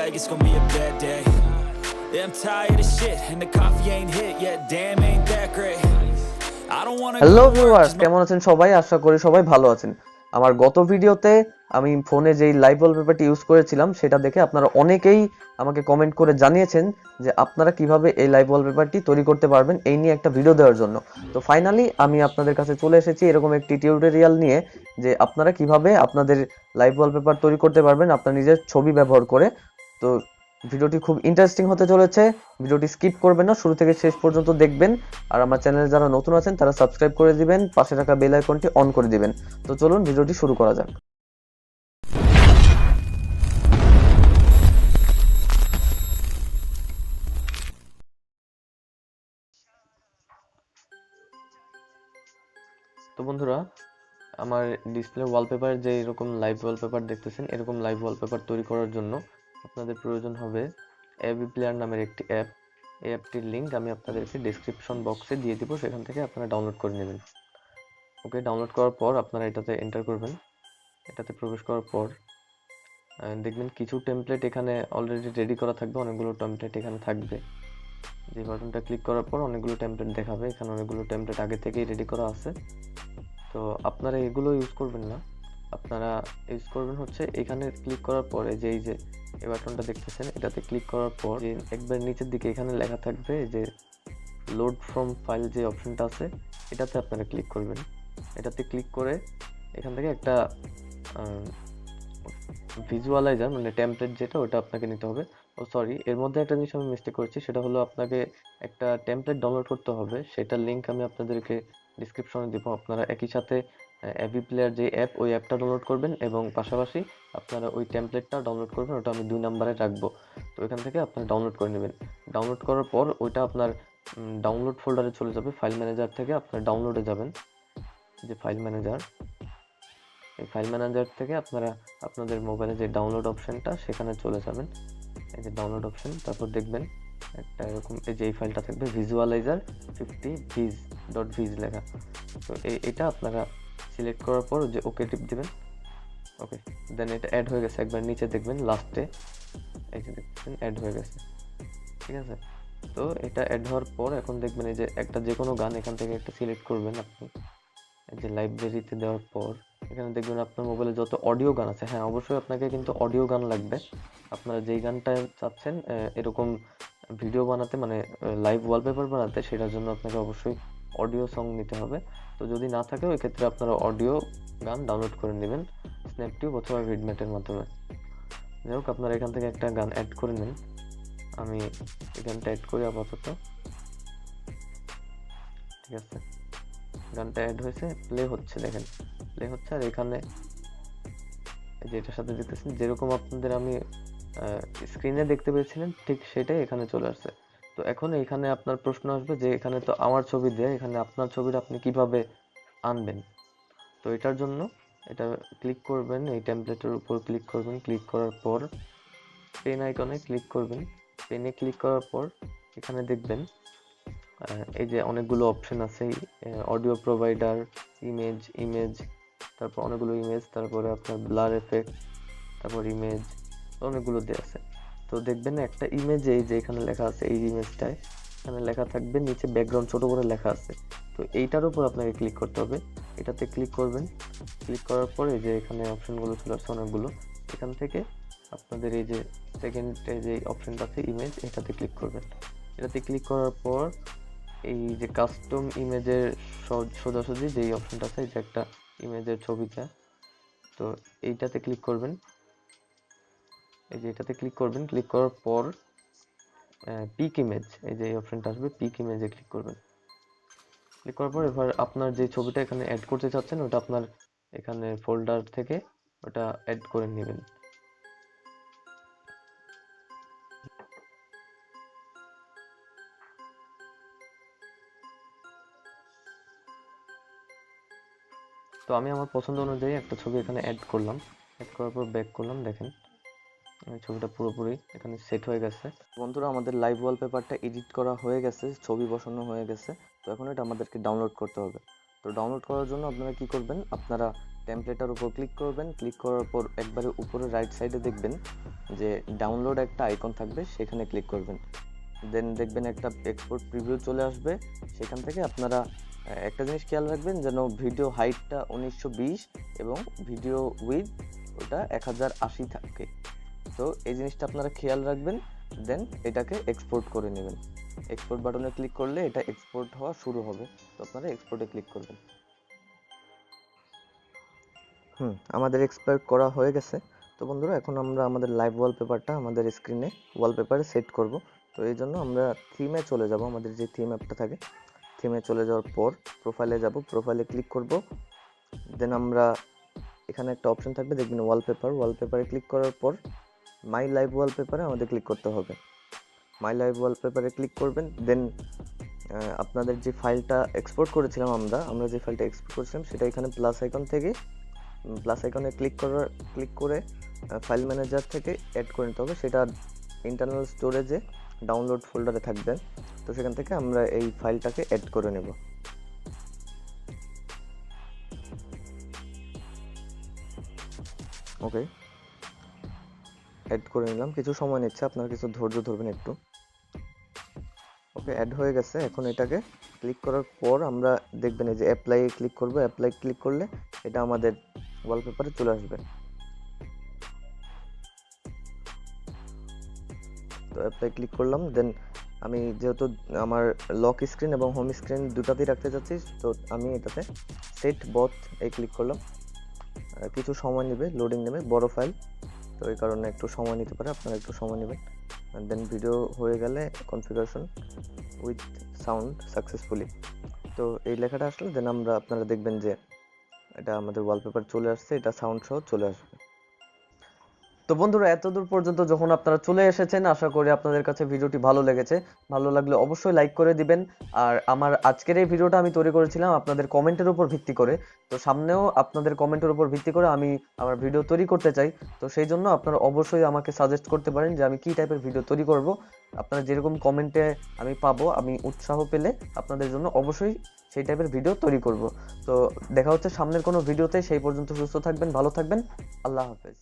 like it's gonna be a bad day. Yeah, I'm tired of shit and the coffee ain't hit yet. Damn, ain't that great. I don't wanna hello go to work viewers, 'cause কেমন আছেন সবাই? আশা করি সবাই ভালো আছেন। আমার গত ভিডিওতে আমি ফোনে যেই লাইভ ওয়ালপেপারটি ইউজ করেছিলাম সেটা দেখে আপনারা অনেকেই আমাকে কমেন্ট করে জানিয়েছেন যে আপনারা কিভাবে এই লাইভ ওয়ালপেপারটি তৈরি করতে পারবেন এই নিয়ে একটা ভিডিও দেওয়ার জন্য। তো ফাইনালি আমি আপনাদের কাছে চলে এসেছি এরকম একটি টিউটোরিয়াল নিয়ে যে আপনারা কিভাবে আপনাদের লাইভ ওয়ালপেপার তৈরি করতে পারবেন আপনার নিজের ছবি ব্যবহার করে। তো ভিডিওটি খুব ইন্টারেস্টিং হতে চলেছে, ভিডিওটি স্কিপ করবেন না, শুরু থেকে শেষ পর্যন্ত দেখবেন। আর আমার চ্যানেলে যারা নতুন আছেন তারা সাবস্ক্রাইব করে দিবেন, পাশে থাকা বেল আইকনটি অন করে দিবেন। তো চলুন ভিডিওটি শুরু করা যাক। তো বন্ধুরা, আমার ডিসপ্লে ওয়ালপেপার যে এরকম লাইভ ওয়ালপেপার দেখতেছেন, এরকম লাইভ ওয়ালপেপার তৈরি করার জন্য আপনাদের প্রয়োজন হবে এবি প্লেয়ার নামের একটি অ্যাপ। এই অ্যাপটির লিংক আমি আপনাদেরকে ডেসক্রিপশন বক্সে দিয়ে দিব, সেখান থেকে আপনারা ডাউনলোড করে নেবেন। ওকে, ডাউনলোড করার পর আপনারা এটাতে এন্টার করবেন। এটাতে প্রবেশ করার পর দেখবেন কিছু টেমপ্লেট এখানে অলরেডি রেডি করা থাকবে, অনেকগুলো টেমপ্লেট এখানে থাকবে। যে বাটনটা ক্লিক করার পর অনেকগুলো টেমপ্লেট দেখাবে, এখানে অনেকগুলো টেমপ্লেট আগে থেকেই রেডি করা আছে। তো আপনারা এগুলো ইউজ করবেন না, আপনারা ইউজ করবেন হচ্ছে এখানে ক্লিক করার পরে যে এই বাটনটা দেখতেছেন, এটাতে ক্লিক করার পর যে একবার নিচের দিকে এখানে লেখা থাকবে যে লোড ফ্রম ফাইল যে অপশনটা আছে, এটাতে আপনারা ক্লিক করবেন। এটাতে ক্লিক করে এখান থেকে একটা ভিজুয়ালাইজার মানে টেমপ্লেট যেটা, ওটা আপনাকে নিতে হবে। ও সরি, এর মধ্যে একটা জিনিস আমি মিস্টেক করেছি, সেটা হলো আপনাকে একটা টেমপ্লেট ডাউনলোড করতে হবে, সেটার লিংক আমি আপনাদেরকে ডিসক্রিপশনে দিব। আপনারা একই সাথে এবি প্লেয়ার যে অ্যাপ, ওই অ্যাপটা ডাউনলোড করবেন এবং পাশাপাশি আপনারা ওই টেমপ্লেটটা ডাউনলোড করবেন, ওটা আমি 2 নম্বরে রাখবো। তো এখান থেকে আপনারা ডাউনলোড করে নেবেন। ডাউনলোড করার পর ওইটা আপনার ডাউনলোড ফোল্ডারে চলে যাবে। ফাইল ম্যানেজার থেকে আপনারা ডাউনলোডে যাবেন, যে ফাইল ম্যানেজার, এই ফাইল ম্যানেজার থেকে আপনারা আপনাদের মোবাইলে যে ডাউনলোড অপশনটা, সেখানে চলে যাবেন। এই যে ডাউনলোড অপশন, তারপর দেখবেন একটা এরকম এই যে এই ফাইলটা থাকবে ভিজুয়ালাইজার 50viz.viz লেখা। তো এটা আপনারা সিলেক্ট করার পর যে ওকে টিপ দিবেন। ওকে, দেন এটা অ্যাড হয়ে গেছে। একবার নিচে দেখবেন লাস্টে এই যে দেখছেন অ্যাড হয়ে গেছে, ঠিক আছে? তো এটা অ্যাড হওয়ার পর এখন দেখবেন এই যে একটা যে কোনো গান এখান থেকে একটা সিলেক্ট করবেন আপনি। এই যে লাইব্রেরিতে দেওয়ার পর এখানে দেখবেন আপনার মোবাইলে যত অডিও গান আছে, হ্যাঁ অবশ্যই আপনাকে কিন্তু অডিও গান লাগবে। আপনারা যেই গানটা চাচ্ছেন এরকম ভিডিও বানাতে, মানে লাইভ ওয়ালপেপার বানাতে, সেটার জন্য আপনাকে অবশ্যই অডিও সং নিতে হবে। তো যদি না থাকে ওই ক্ষেত্রে আপনারা অডিও গান ডাউনলোড করে নেবেন স্ন্যাপটিউব অথবা ভিডমেটের মাধ্যমে। যাই হোক, আপনারা এখান থেকে একটা গান অ্যাড করে নেন। আমি এই গানটা অ্যাড করি আপাতত, ঠিক আছে? গানটা অ্যাড হয়েছে, প্লে হচ্ছে, দেখেন প্লে হচ্ছে। আর এখানে যেটার সাথে দেখতেছেন, যেরকম আপনাদের আমি স্ক্রিনে দেখতে পেয়েছিলেন, ঠিক সেটাই এখানে চলে আসছে। তো এখন এখানে আপনার প্রশ্ন আসবে যে এখানে তো আমার ছবি দেয়, এখানে আপনার ছবিটা আপনি কিভাবে আনবেন? তো এটার জন্য এটা ক্লিক করবেন, এই টেমপ্লেটের উপর ক্লিক করবেন। ক্লিক করার পর পেন আইকনে ক্লিক করবেন। পেনে ক্লিক করার পর এখানে দেখবেন এই যে অনেকগুলো অপশন আছে, অডিও প্রোভাইডার, ইমেজ, তারপর অনেকগুলো ইমেজ, তারপরে আপনার ব্লার এফেক্ট, তারপর ইমেজ, অনেকগুলো দেওয়া আছে। তো দেখবেন একটা ইমেজে এই যে এখানে লেখা আছে, এই ইমেজটায় এখানে লেখা থাকবে, নিচে ব্যাকগ্রাউন্ড ছোট করে লেখা আছে। তো এইটার উপর আপনাকে ক্লিক করতে হবে। এটাতে ক্লিক করবেন। ক্লিক করার পরে যে এখানে অপশনগুলো চলে আসছে অনেকগুলো, এখান থেকে আপনাদের এই যে সেকেন্ড যে অপশনটা আছে ইমেজ, এটাতে ক্লিক করবেন। এটাতে ক্লিক করার পর এই যে কাস্টম ইমেজের সোজাসুজি যেই অপশনটা আছে, এই যে একটা ইমেজের ছবিটা, তো এইটাতে ক্লিক করবেন। এই যে এটাতে ক্লিক করবেন। ক্লিক করার পর পিক ইমেজ, এই যে এই অপশনটা আসবে, পিক ইমেজে ক্লিক করবেন। ক্লিক করার পর এবার আপনার যে ছবিটা এখানে অ্যাড করতে চাচ্ছেন, ওটা আপনার এখানে ফোল্ডার থেকে ওটা অ্যাড করে নেবেন। তো আমি আমার পছন্দ অনুযায়ী একটা ছবি এখানে অ্যাড করলাম। অ্যাড করার পর ব্যাক করলাম, দেখেন ছবিটা পুরোপুরি এখানে সেট হয়ে গেছে। বন্ধুরা, আমাদের লাইভ ওয়ালপেপারটা এডিট করা হয়ে গেছে, ছবি বসানো হয়ে গেছে। তো এখন এটা আমাদেরকে ডাউনলোড করতে হবে। তো ডাউনলোড করার জন্য আপনারা কি করবেন, আপনারা টেমপ্লেটের উপর ক্লিক করবেন। ক্লিক করার পর একবারে উপরে রাইট সাইডে দেখবেন যে ডাউনলোড একটা আইকন থাকবে, সেখানে ক্লিক করবেন। দেন দেখবেন একটা এক্সপোর্ট প্রিভিউ চলে আসবে। সেখান থেকে আপনারা একটা জিনিস খেয়াল রাখবেন যেন ভিডিও হাইটটা 1920 এবং ভিডিও উইথ ওটা 1080 থাকে। তো এই জিনিসটা আপনারা খেয়াল রাখবেন। দেন এটাকে এক্সপোর্ট করে নেবেন। এক্সপোর্ট বাটনে ক্লিক করলে এটা এক্সপোর্ট হওয়া শুরু হবে। তো আপনারা এক্সপোর্টে ক্লিক করবেন। আমাদের এক্সপোর্ট করা হয়ে গেছে। তো বন্ধুরা, এখন আমরা আমাদের লাইভ ওয়ালপেপারটা আমাদের স্ক্রিনে ওয়ালপেপারে সেট করব। তো এই জন্য আমরা থিমে চলে যাব। আমাদের যে থিম অ্যাপটা থাকে, থিমে চলে যাওয়ার পর প্রোফাইলে যাব। প্রোফাইলে ক্লিক করব। দেন আমরা এখানে একটা অপশন থাকবে, দেখবেন ওয়ালপেপার। ওয়ালপেপারে ক্লিক করার পর মাই লাইভ ওয়ালপেপারে আমাদের ক্লিক করতে হবে। মাই লাইভ ওয়ালপেপারে ক্লিক করবেন। দেন আপনাদের যে ফাইলটা এক্সপোর্ট করেছিলাম আমরা যে ফাইলটা এক্সপোর্ট করেছিলাম সেটা এখানে প্লাস আইকন থেকে প্লাস আইকনে ক্লিক করে ফাইল ম্যানেজার থেকে অ্যাড করে নিতে হবে। সেটা ইন্টারনাল স্টোরেজে ডাউনলোড ফোল্ডারে থাকবে। তো সেখান থেকে আমরা এই ফাইলটাকে অ্যাড করে নেব। ওকে, অ্যাড করে নিলাম। কিছু সময় নিচ্ছে, আপনারা কিছু ধৈর্য ধরবেন একটু। ওকে, অ্যাড হয়ে গেছে। এখন এটাকে ক্লিক করার পর আমরা দেখবেন এই যে অ্যাপ্লাই ক্লিক করব। অ্যাপ্লাই ক্লিক করলে এটা আমাদের ওয়ালপেপারে চলে আসবে। তো অ্যাপ্লাই ক্লিক করলাম। দেন আমি যেহেতু আমার লক স্ক্রিন এবং হোম স্ক্রিন দুটাতেই রাখতে চাচ্ছি, তো আমি এটাতে সেট বথ ক্লিক করলাম। কিছু সময় নেবে, লোডিং নেবে, বড় ফাইল, তো এই কারণে একটু সময় নিতে পারে, আপনারা একটু সময় নেবেন। দেন ভিডিও হয়ে গেলে কনফিগারেশন উইথ সাউন্ড সাকসেসফুলি, তো এই লেখাটা আসলে দেন আপনারা দেখবেন যে এটা আমাদের ওয়ালপেপার চলে আসছে, এটা সাউন্ড সহ চলে আসবে। তো বন্ধুরা, এতদূর পর্যন্ত যখন আপনারা চলে এসেছেন, আশা করি আপনাদের কাছে ভিডিওটি ভালো লেগেছে। ভালো লাগলে অবশ্যই লাইক করে দিবেন। আর আমার আজকের এই ভিডিওটা আমি তৈরি করেছিলাম আপনাদের কমেন্টের উপর ভিত্তি করে। তো সামনেও আপনাদের কমেন্টের উপর ভিত্তি করে আমি আমার ভিডিও তৈরি করতে চাই। তো সেই জন্য আপনারা অবশ্যই আমাকে সাজেস্ট করতে পারেন যে আমি কি টাইপের ভিডিও তৈরি করব। আপনারা যেরকম কমেন্টে আমি পাবো, আমি উৎসাহ পেলে আপনাদের জন্য অবশ্যই সেই টাইপের ভিডিও তৈরি করব। তো দেখা হচ্ছে সামনের কোনো ভিডিওতে। সেই পর্যন্ত সুস্থ থাকবেন, ভালো থাকবেন। আল্লাহ হাফেজ।